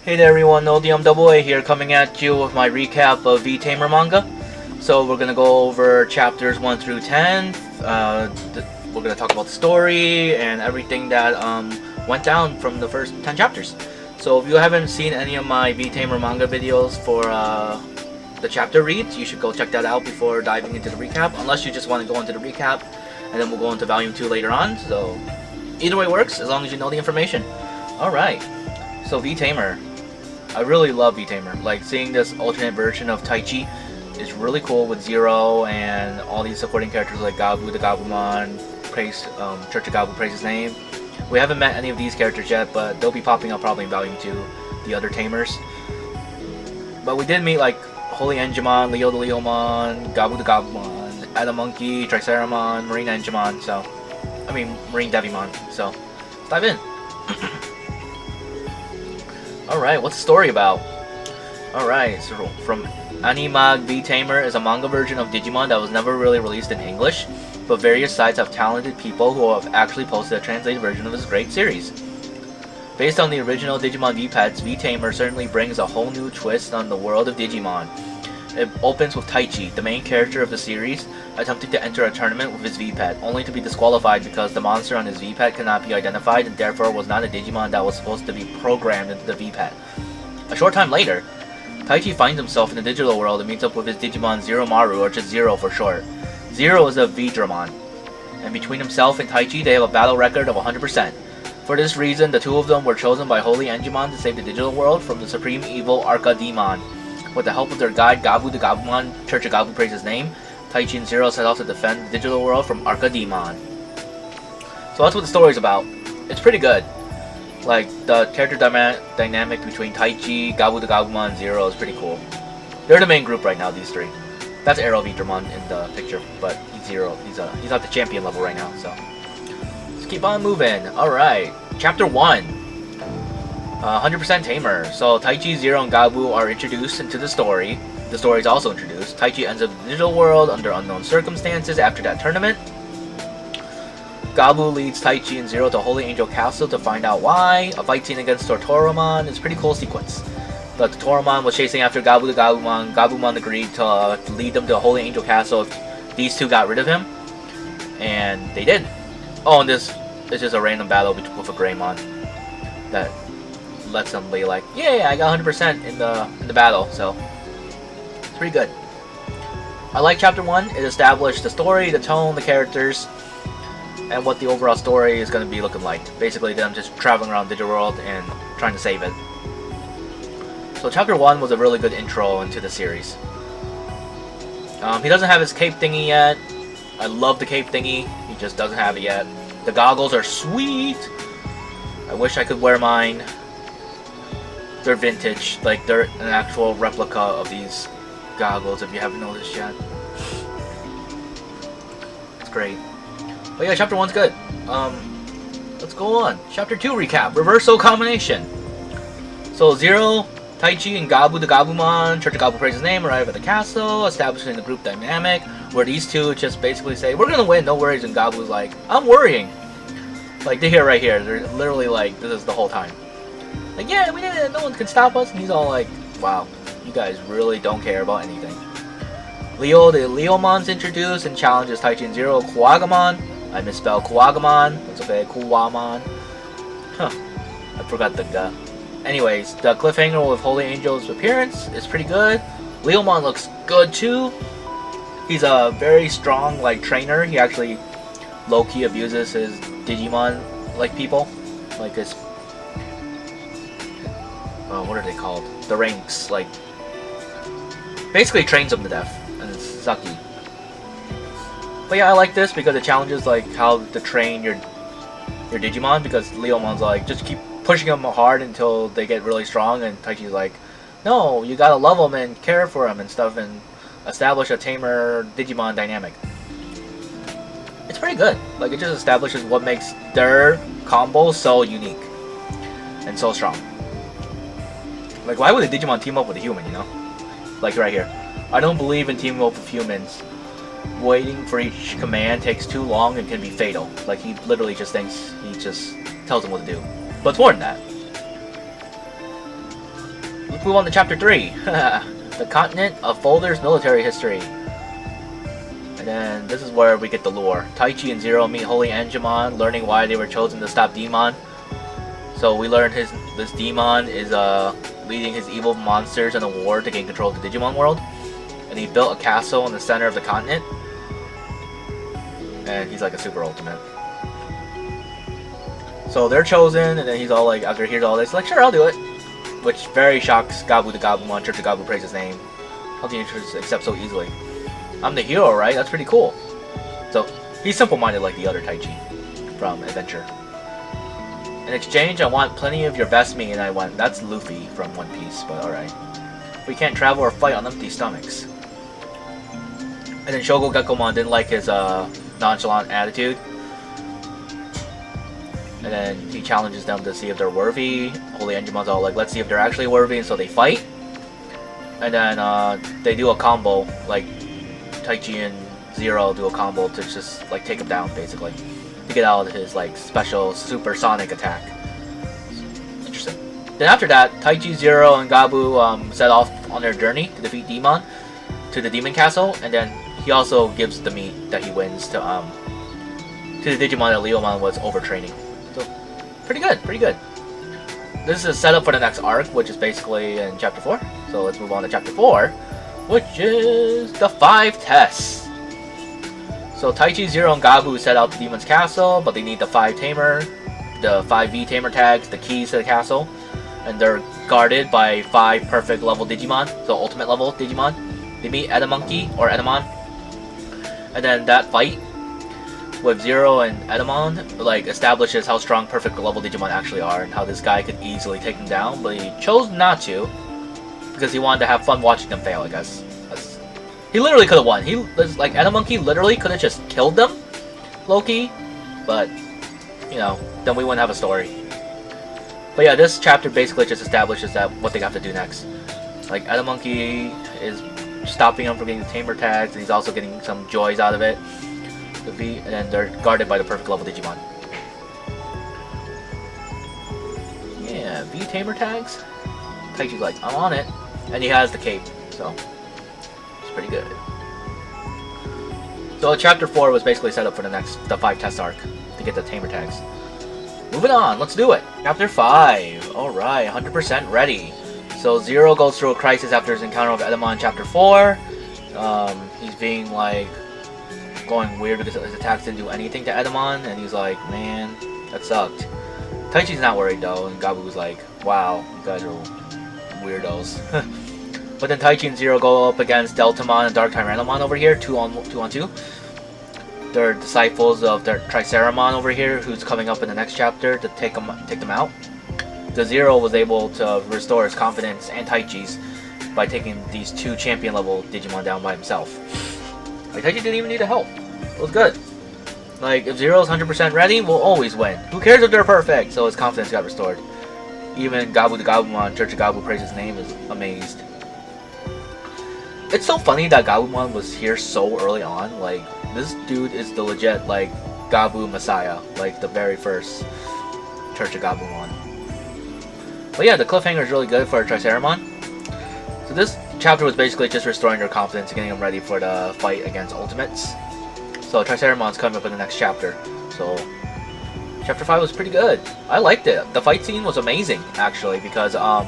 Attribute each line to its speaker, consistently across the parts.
Speaker 1: Hey there everyone, ODM here coming at you with my recap of V-Tamer manga. So we're gonna go over chapters 1 through 10. We're gonna talk about the story and everything that went down from the first 10 chapters. So if you haven't seen any of my V-Tamer manga videos for the chapter reads, you should go check that out before diving into the recap. Unless you just want to go into the recap, and then we'll go into volume 2 later on. So either way works, as long as you know the information. Alright, so V-Tamer. I really love V-Tamer. Like, seeing this alternate version of Taichi is really cool with Zero and all these supporting characters like Gabu the Gabumon, Church of Gabu praise his name. We haven't met any of these characters yet, but they'll be popping up probably in Volume 2, the other Tamers. But we did meet like Holy Enjimon, Leo the Leomon, Gabu the Gabumon, Adamonkey, Triceramon, Marine Enjimon, Marine Devimon, so let's dive in. Alright, what's the story about? Alright, so from Animag, V-Tamer is a manga version of Digimon that was never really released in English, but various sites have talented people who have actually posted a translated version of this great series. Based on the original Digimon V-Pets, V-Tamer certainly brings a whole new twist on the world of Digimon. It opens with Taichi, the main character of the series, attempting to enter a tournament with his V-Pet, only to be disqualified because the monster on his V-Pet cannot be identified and therefore was not a Digimon that was supposed to be programmed into the V-Pet. A short time later, Taichi finds himself in the digital world and meets up with his Digimon Zero Maru, or just Zero for short. Zero is a V-Dramon, and between himself and Taichi they have a battle record of 100%. For this reason, the two of them were chosen by Holy Enjimon to save the digital world from the supreme evil Arcademon. With the help of their guide Gabu the Gabumon, Church of Gabu praise his name, Taichi and Zero set off to defend the digital world from Arcademon. So that's what the story's about. It's pretty good. Like, the character dynamic between Taichi, Gabu the Gabumon, and Zero is pretty cool. They're the main group right now, these three. That's Arrow V-Dramon in the picture, but he's Zero. He's at the champion level right now, so let's keep on moving. Alright, Chapter 1. 100% Tamer. So Taichi, Zero, and Gabu are introduced into the story. The story is also introduced. Taichi ends up in the digital world under unknown circumstances after that tournament. Gabu leads Taichi and Zero to Holy Angel Castle to find out why. A fight scene against Tortoromon is a pretty cool sequence. But Tortoromon was chasing after Gabu the Gabumon. Gabumon agreed to lead them to Holy Angel Castle if these two got rid of him. And they did. Oh, and this is just a random battle with a Greymon that lets them be like, yeah, I got 100% in the battle, so it's pretty good. I like Chapter 1. It established the story, the tone, the characters, and what the overall story is going to be looking like. Basically them just traveling around Digital World and trying to save it. So Chapter 1 was a really good intro into the series. He doesn't have his cape thingy yet. I love the cape thingy. He just doesn't have it yet. The goggles are sweet. I wish I could wear mine. They're vintage, like they're an actual replica of these goggles if you haven't noticed yet. It's great. But yeah, Chapter 1's good. Let's go on. Chapter 2 recap. Reversal combination. So Zero, Taichi, and Gabu the Gabumon, Church of Gabu praise his name, arrive at the castle, establishing the group dynamic, where these two just basically say, we're gonna win, no worries, and Gabu's like, I'm worrying. Like, they hear right here, they're literally like, this is the whole time. Like, yeah, we did it, no one can stop us, and he's all like, wow, you guys really don't care about anything. Leo the Leomon's introduced and challenges Taichi and Zero Kuwagamon. I misspelled Kuwagamon, that's okay, Kuwamon. Huh, I forgot the G. Anyways, the cliffhanger with Holy Angel's appearance is pretty good. Leomon looks good too. He's a very strong, like, trainer. He actually low-key abuses his Digimon, like, people. Like his what are they called? The ranks, like, basically trains them to death, and it's sucky. But yeah, I like this because it challenges like how to train your Digimon, because Leomon's like, just keep pushing them hard until they get really strong, and Taichi's like, no, you gotta love them and care for them and stuff, and establish a tamer Digimon dynamic. It's pretty good. Like, it just establishes what makes their combo so unique and so strong. Like, why would a Digimon team up with a human, you know? Like, right here. I don't believe in teaming up with humans. Waiting for each command takes too long and can be fatal. Like, he literally just thinks, he just tells them what to do. But it's more than that. let's move on to chapter 3. The continent of Folder's military history. And then this is where we get the lore. Taichi and Zero meet Holy Angemon, learning why they were chosen to stop Demon. So we learned this Demon is leading his evil monsters in a war to gain control of the Digimon world. And he built a castle in the center of the continent. And he's like a super ultimate. So they're chosen, and then he's all like, after he hears all this, like, sure, I'll do it. Which very shocks Gabu the Gabumon. Church of Gabu praise his name. How do you just accept so easily? I'm the hero, right? That's pretty cool. So, he's simple-minded like the other Taichi from Adventure. In exchange, I want plenty of your best meat, and I went, that's Luffy from One Piece, but alright. We can't travel or fight on empty stomachs. And then Shogo Gekkomon didn't like his nonchalant attitude. And then he challenges them to see if they're worthy. Holy Angemon's all like, let's see if they're actually worthy, and so they fight. And then they do a combo, like Taichi and Zero do a combo to just like take him down, basically. To get out of his like special supersonic attack. Interesting. Then after that, Taichi, Zero, and Gabu set off on their journey to defeat Demon to the Demon Castle, and then he also gives the meat that he wins to the Digimon that Leomon was overtraining. So, pretty good, pretty good. This is a setup for the next arc, which is basically in Chapter 4. So let's move on to Chapter 4, which is the 5 tests. So Taichi, Zero, and Gabu set out to Demon's Castle, but they need the 5-Tamer, the 5 V-Tamer tags, the keys to the castle, and they're guarded by 5 perfect level Digimon, so ultimate level Digimon. They meet Edamonkey, or Edamon, and then that fight with Zero and Edamon like establishes how strong perfect level Digimon actually are and how this guy could easily take them down, but he chose not to because he wanted to have fun watching them fail, I guess. He literally could have won. He like Edamonkey literally could have just killed them, low-key, but you know, then we wouldn't have a story. But yeah, this chapter basically just establishes that what they have to do next. Like Edamonkey is stopping him from getting the Tamer tags, and he's also getting some joys out of it. The V, and then they're guarded by the perfect level Digimon. Yeah, V-Tamer tags. Taichi's like, I'm on it, and he has the cape, so it's pretty good. So chapter 4 was basically set up for the 5 test arc to get the Tamer tags. Moving on, let's do it. Chapter 5. All right, 100% ready. So Zero goes through a crisis after his encounter with Edamon in Chapter 4. He's being like going weird because his attacks didn't do anything to Edamon, and he's like, man, that sucked. Taichi's not worried though, and Gabu was like, wow, you guys are weirdos. But then Taichi and Zero go up against Deltamon and Dark Tyrannomon over here, 2 on 2. They're disciples of their Triceramon over here, who's coming up in the next chapter to take them out. The Zero was able to restore his confidence and Taichi's by taking these 2 champion level Digimon down by himself. Like, Taichi didn't even need the help. It was good. Like, if Zero's 100% ready, we'll always win. Who cares if they're perfect? So his confidence got restored. Even Gabu the Gabumon, Church of Gabu praise his name, is amazed. It's so funny that Gabumon was here so early on. Like, this dude is the legit, like, Gabu Messiah. Like, the very first Church of Gabumon. But yeah, the cliffhanger is really good for Triceramon. So this chapter was basically just restoring their confidence and getting them ready for the fight against Ultimates. So Triceramon's coming up in the next chapter. So chapter 5 was pretty good. I liked it. The fight scene was amazing, actually, because yeah,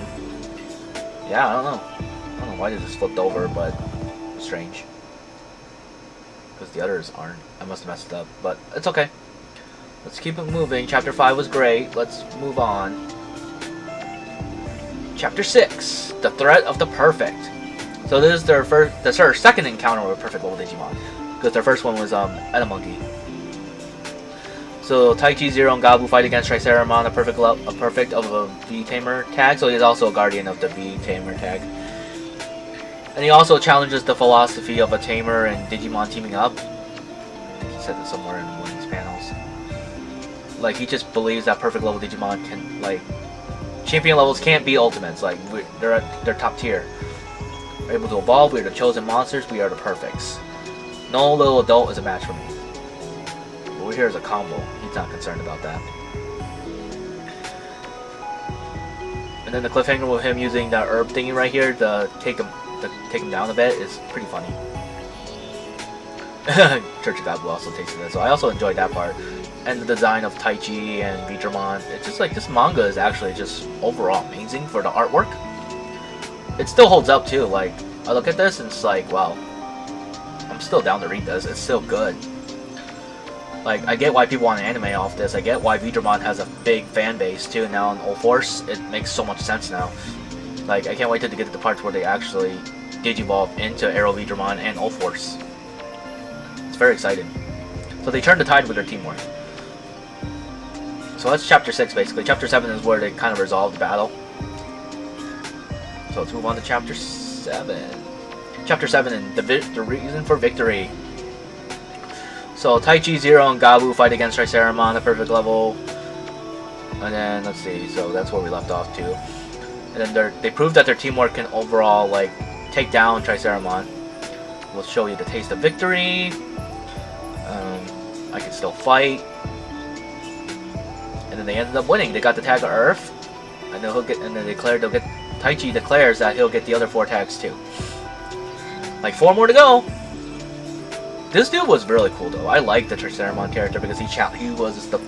Speaker 1: I don't know why they just flipped over, but strange. Because the others aren't. I must have messed it up, but it's okay. Let's keep it moving. Chapter 5 was great. Let's move on. Chapter 6, The Threat of the Perfect. So this is their second encounter with perfect level Digimon, because their first one was Edamonkey. So Taichi, Zero, and Gabu fight against Triceramon, a perfect of a V-Tamer tag. So he's also a guardian of the V-Tamer tag. And he also challenges the philosophy of a Tamer and Digimon teaming up. I think he said this somewhere in one of these panels. Like, he just believes that perfect level Digimon can, like, champion levels can't be ultimates. Like, they're top tier. We're able to evolve. We are the chosen monsters. We are the perfects. No little adult is a match for me. But we're here as a combo. He's not concerned about that. And then the cliffhanger with him using that herb thingy right here to take him down a bit is pretty funny. Church of God Blue also tasted it, so I also enjoyed that part. And the design of Taichi and V-Tamer, it's just like this manga is actually just overall amazing for the artwork. It still holds up too. Like I look at this and it's like, wow, I'm still down to read this. It's still good. Like I get why people want an anime off this. I get why V-Tamer has a big fan base too now in O-Force. It makes so much sense now. Like I can't wait to get to the parts where they actually digivolve into Arrow, V-Tamer, and O-Force. It's very exciting. So they turned the tide with their teamwork. So that's chapter 6 basically. Chapter 7 is where they kind of resolve the battle. So let's move on to chapter 7. Chapter 7 and the reason for victory. So Taichi, Zero, and Gabu fight against Triceramon at perfect level. And then let's see, so that's where we left off too. And then they prove that their teamwork can overall like take down Triceramon. We'll show you the taste of victory. I can still fight. And then they ended up winning. They got the tag of Earth. And then Taichi declares that he'll get the other 4 tags too. Like 4 more to go. This dude was really cool though. I like the Triceramon character because he was the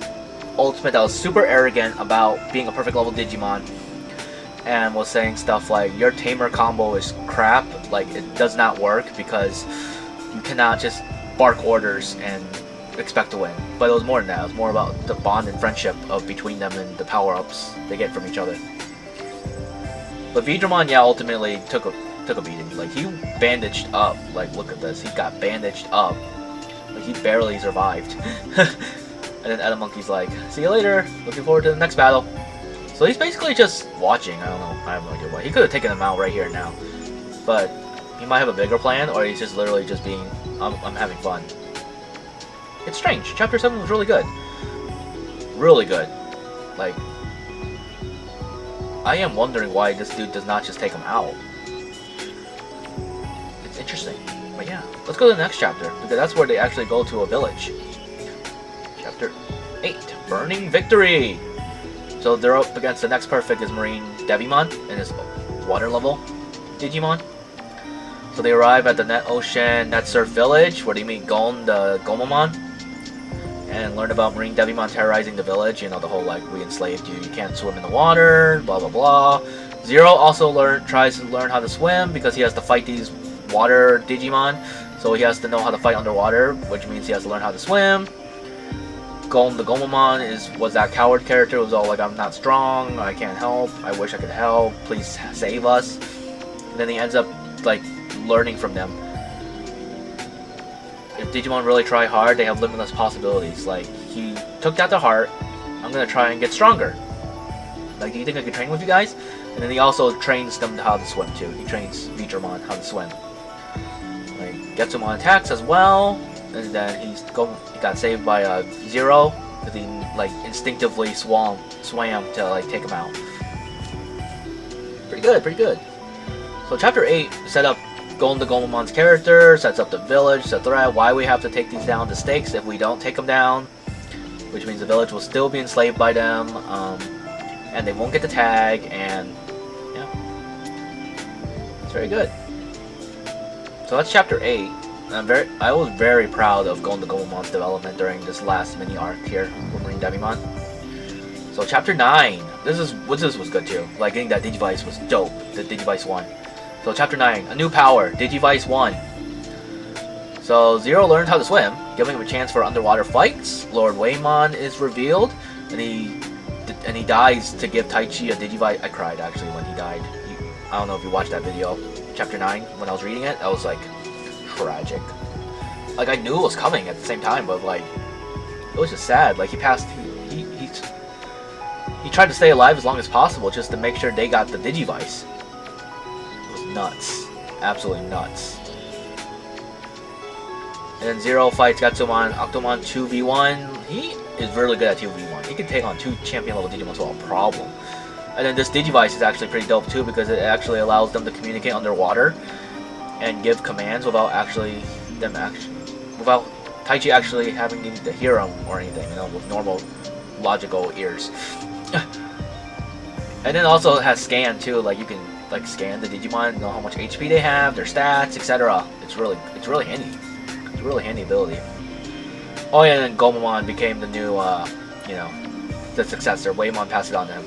Speaker 1: ultimate that was super arrogant about being a perfect level Digimon. And was saying stuff like, your Tamer combo is crap. Like it does not work because you cannot just bark orders and expect to win. But it was more than that. It was more about the bond and friendship between them and the power-ups they get from each other. But V-Tamer, yeah, ultimately took a beating. Like he bandaged up. Like look at this. He got bandaged up. Like he barely survived. And then Edda Monkey's like, see you later. Looking forward to the next battle. So he's basically just watching. I don't know. I have no idea why. He could have taken him out right here now. But he might have a bigger plan, or he's just literally just being, I'm having fun. It's strange. Chapter 7 was really good. Really good. Like, I am wondering why this dude does not just take him out. It's interesting. But yeah, let's go to the next chapter, because that's where they actually go to a village. Chapter 8, Burning Victory! So they're up against the next perfect is Marine Devimon in his water level Digimon. So they arrive at the Net Ocean Net Surf Village, where they meet Gon the Gomamon. And learn about Marine Devimon terrorizing the village. You know, the whole like, we enslaved you, you can't swim in the water, blah blah blah. Zero also tries to learn how to swim because he has to fight these water Digimon. So he has to know how to fight underwater, which means he has to learn how to swim. Gon the Gomamon was that coward character who was all like, I'm not strong, I can't help, I wish I could help, please save us. And then he ends up like learning from them. If Digimon really try hard, they have limitless possibilities. Like, he took that to heart. I'm gonna try and get stronger. Like, do you think I could train with you guys? And then he also trains them how to swim too. He trains V-Tamer how to swim. Like, gets him on attacks as well. And then he got saved by Zero because he like instinctively swam to like take him out. Pretty good, pretty good. So chapter 8 set up Gon the Gomamon's character, sets up the village, the threat, why we have to take these down, the stakes if we don't take them down, which means the village will still be enslaved by them, and they won't get the tag, and yeah, it's very good. So that's chapter 8. I was very proud of Gon the Gomamon's development during this last mini arc here with Marine Devimon. So chapter 9, this was good too. Like getting that Digivice was dope, the Digivice 1. So chapter 9, a new power, Digivice 1. So Zero learned how to swim, giving him a chance for underwater fights. Lord Waymon is revealed, and he dies to give Taichi a Digivice. I cried actually when he died. I don't know if you watched that video, chapter 9, when I was reading it. I was like, tragic. Like I knew it was coming at the same time, but like, it was just sad. Like he passed, he tried to stay alive as long as possible just to make sure they got the Digivice. Nuts. Absolutely nuts. And then Zero fights Gatsumon Octomon 2v1. He is really good at 2v1. He can take on 2 champion level Digimon without a problem. And then this Digivice is actually pretty dope too because it actually allows them to communicate underwater and give commands without without Taichi actually having to hear them or anything, you know, with normal logical ears. And then also it has scan too, like you can like scan the Digimon, know how much HP they have, their stats, etc. It's really handy. It's a really handy ability. Oh yeah, and then Gomamon became the new, you know, the successor. Waymon passed it on to him.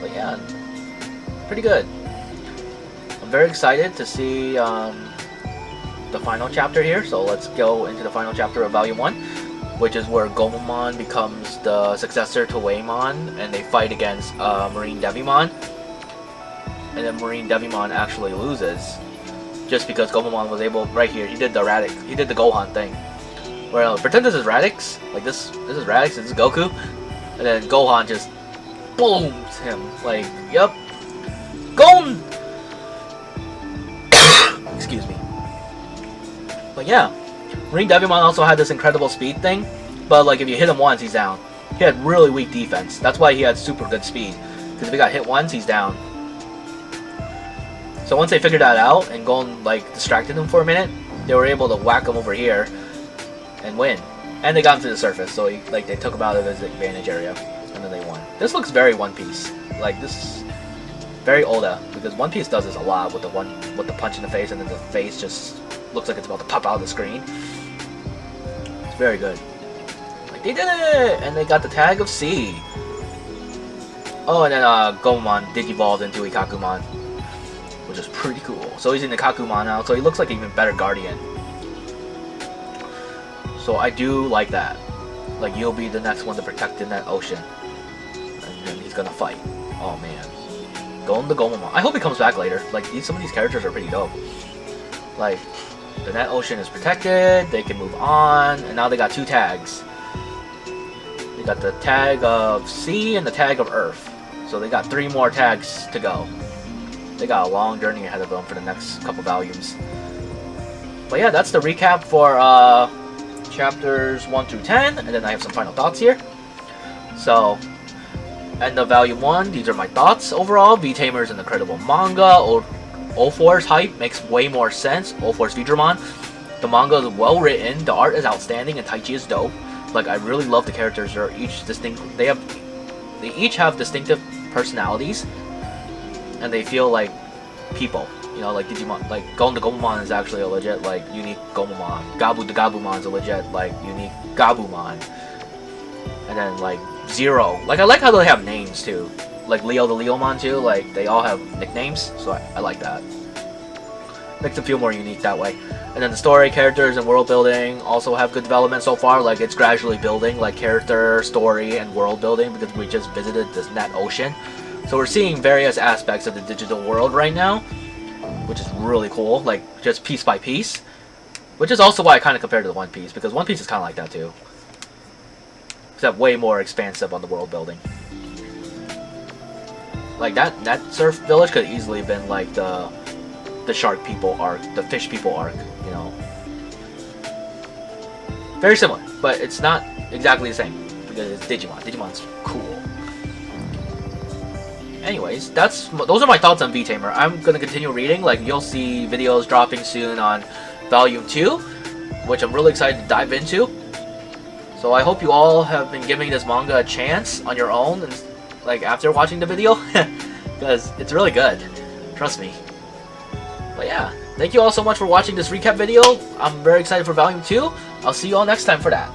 Speaker 1: But yeah, pretty good. I'm very excited to see the final chapter here. So let's go into the final chapter of Volume 1, which is where Gomamon becomes the successor to Waymon, and they fight against Marine Devimon. And then Marine Devimon actually loses, just because Gomamon was able, right here, he did the Gohan thing. Well, pretend this is Radix, like this is Radix, this is Goku, and then Gohan just booms him, like, yep, Gon! Excuse me. But yeah, Marine Devimon also had this incredible speed thing, but like if you hit him once, he's down. He had really weak defense, that's why he had super good speed, because if he got hit once, he's down. So once they figured that out and Gon like distracted him for a minute, they were able to whack him over here and win. And they got him to the surface, so they took him out of his advantage area, and then they won. This looks very One Piece, like this is very Oda, because One Piece does this a lot with the punch in the face, and then the face just looks like it's about to pop out of the screen. It's very good. Like they did it, and they got the tag of C. Oh, and then Gomamon digivolved into Ikakumon, which is pretty cool. So he's in the Ikakumon now, so he looks like an even better Guardian. So I do like that. Like, you'll be the next one to protect in that ocean. And then he's gonna fight. Oh man. Going to Gomamon. I hope he comes back later. Like, some of these characters are pretty dope. Like, the net ocean is protected, they can move on, and now they got 2 tags. They got the tag of Sea and the tag of Earth. So they got 3 more tags to go. They got a long journey ahead of them for the next couple volumes. But yeah, that's the recap for chapters 1 through 10, and then I have some final thoughts here. So, end of Volume 1, these are my thoughts overall. V-Tamer is an incredible manga. O4's hype makes way more sense. O4's V-Dramon. The manga is well written, the art is outstanding, and Taichi is dope. Like, I really love the characters. They're each distinct. They each have distinctive personalities, and they feel like people. You know, like Digimon, like Gon the Gomamon is actually a legit, like, unique Gomamon. Gabu the Gabumon is a legit, like, unique Gabumon. And then, like, Zero. Like, I like how they have names, too. Like, Leo the Leomon, too. Like, they all have nicknames, so I like that. Makes them feel more unique that way. And then the story, characters, and world building also have good development so far. Like, it's gradually building, like, character, story, and world building, because we just visited this net ocean. So we're seeing various aspects of the digital world right now, which is really cool, like, just piece by piece. Which is also why I kind of compare it to One Piece, because One Piece is kind of like that too. Except way more expansive on the world building. Like, that surf village could easily have been like the shark people arc, the fish people arc, you know. Very similar, but it's not exactly the same, because it's Digimon. Digimon's cool. Anyways, those are my thoughts on V-Tamer. I'm gonna continue reading. Like, you'll see videos dropping soon on Volume 2, which I'm really excited to dive into. So I hope you all have been giving this manga a chance on your own, and like after watching the video, because it's really good. Trust me. But yeah, thank you all so much for watching this recap video. I'm very excited for Volume 2. I'll see you all next time for that.